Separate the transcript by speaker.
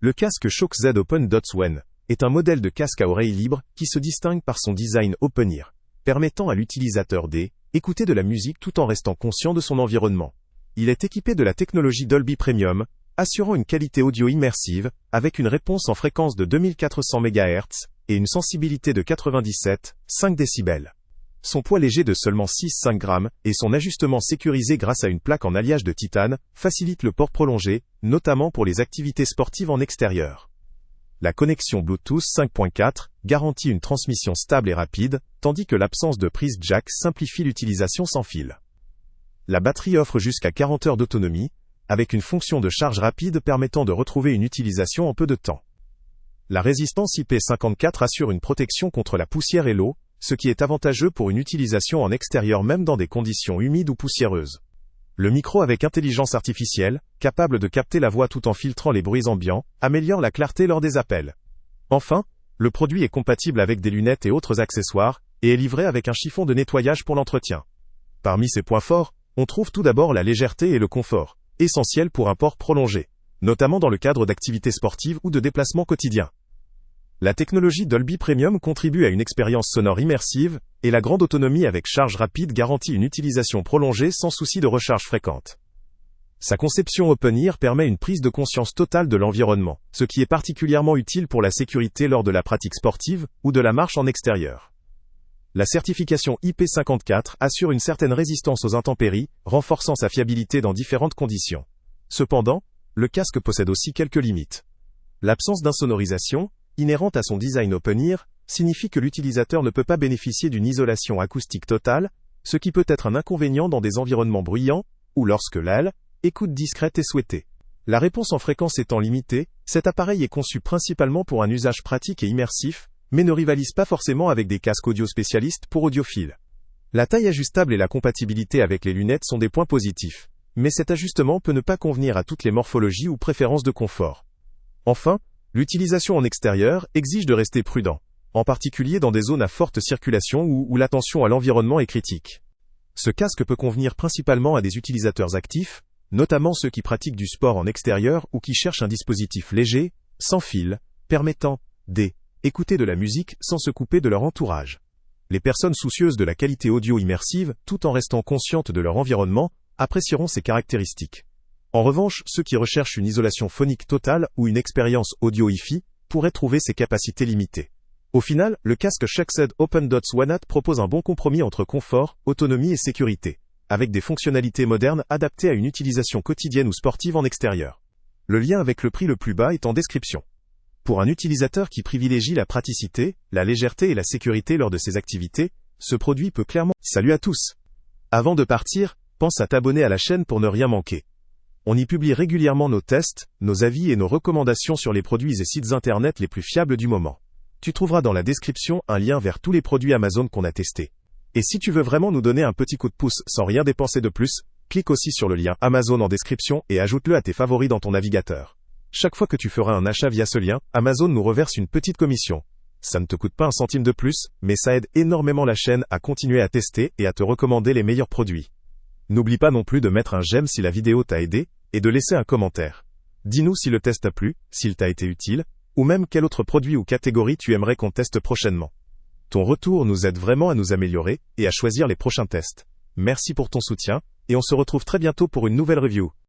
Speaker 1: Le casque Shock Z Open Dots One est un modèle de casque à oreilles libres qui se distingue par son design open-ear, permettant à l'utilisateur d'écouter de la musique tout en restant conscient de son environnement. Il est équipé de la technologie Dolby Premium, assurant une qualité audio immersive, avec une réponse en fréquence de 2400 MHz et une sensibilité de 97,5 décibels. Son poids léger de seulement 6,5 grammes et son ajustement sécurisé grâce à une plaque en alliage de titane facilite le port prolongé, notamment pour les activités sportives en extérieur. La connexion Bluetooth 5.4 garantit une transmission stable et rapide, tandis que l'absence de prise jack simplifie l'utilisation sans fil. La batterie offre jusqu'à 40 heures d'autonomie, avec une fonction de charge rapide permettant de retrouver une utilisation en peu de temps. La résistance IP54 assure une protection contre la poussière et l'eau, ce qui est avantageux pour une utilisation en extérieur même dans des conditions humides ou poussiéreuses. Le micro avec intelligence artificielle, capable de capter la voix tout en filtrant les bruits ambiants, améliore la clarté lors des appels. Enfin, le produit est compatible avec des lunettes et autres accessoires, et est livré avec un chiffon de nettoyage pour l'entretien. Parmi ses points forts, on trouve tout d'abord la légèreté et le confort, essentiels pour un port prolongé, notamment dans le cadre d'activités sportives ou de déplacements quotidiens. La technologie Dolby Premium contribue à une expérience sonore immersive, et la grande autonomie avec charge rapide garantit une utilisation prolongée sans souci de recharge fréquente. Sa conception open-ear permet une prise de conscience totale de l'environnement, ce qui est particulièrement utile pour la sécurité lors de la pratique sportive ou de la marche en extérieur. La certification IP54 assure une certaine résistance aux intempéries, renforçant sa fiabilité dans différentes conditions. Cependant, le casque possède aussi quelques limites. L'absence d'insonorisation, inhérente à son design open-ear, signifie que l'utilisateur ne peut pas bénéficier d'une isolation acoustique totale, ce qui peut être un inconvénient dans des environnements bruyants, ou lorsque l'écoute discrète est souhaitée. La réponse en fréquence étant limitée, cet appareil est conçu principalement pour un usage pratique et immersif, mais ne rivalise pas forcément avec des casques audio spécialistes pour audiophiles. La taille ajustable et la compatibilité avec les lunettes sont des points positifs, mais cet ajustement peut ne pas convenir à toutes les morphologies ou préférences de confort. Enfin, l'utilisation en extérieur exige de rester prudent, en particulier dans des zones à forte circulation où l'attention à l'environnement est critique. Ce casque peut convenir principalement à des utilisateurs actifs, notamment ceux qui pratiquent du sport en extérieur ou qui cherchent un dispositif léger, sans fil, permettant d'écouter de la musique sans se couper de leur entourage. Les personnes soucieuses de la qualité audio immersive, tout en restant conscientes de leur environnement, apprécieront ces caractéristiques. En revanche, ceux qui recherchent une isolation phonique totale ou une expérience audio hi-fi pourraient trouver ces capacités limitées. Au final, le casque Shock Z Open Dots One propose un bon compromis entre confort, autonomie et sécurité, avec des fonctionnalités modernes adaptées à une utilisation quotidienne ou sportive en extérieur. Le lien avec le prix le plus bas est en description. Pour un utilisateur qui privilégie la praticité, la légèreté et la sécurité lors de ses activités, ce produit peut clairement... Salut à tous! Avant de partir, pense à t'abonner à la chaîne pour ne rien manquer. On y publie régulièrement nos tests, nos avis et nos recommandations sur les produits et sites internet les plus fiables du moment. Tu trouveras dans la description un lien vers tous les produits Amazon qu'on a testés. Et si tu veux vraiment nous donner un petit coup de pouce sans rien dépenser de plus, clique aussi sur le lien Amazon en description et ajoute-le à tes favoris dans ton navigateur. Chaque fois que tu feras un achat via ce lien, Amazon nous reverse une petite commission. Ça ne te coûte pas un centime de plus, mais ça aide énormément la chaîne à continuer à tester et à te recommander les meilleurs produits. N'oublie pas non plus de mettre un j'aime si la vidéo t'a aidé, et de laisser un commentaire. Dis-nous si le test t'a plu, s'il t'a été utile, ou même quel autre produit ou catégorie tu aimerais qu'on teste prochainement. Ton retour nous aide vraiment à nous améliorer, et à choisir les prochains tests. Merci pour ton soutien, et on se retrouve très bientôt pour une nouvelle review.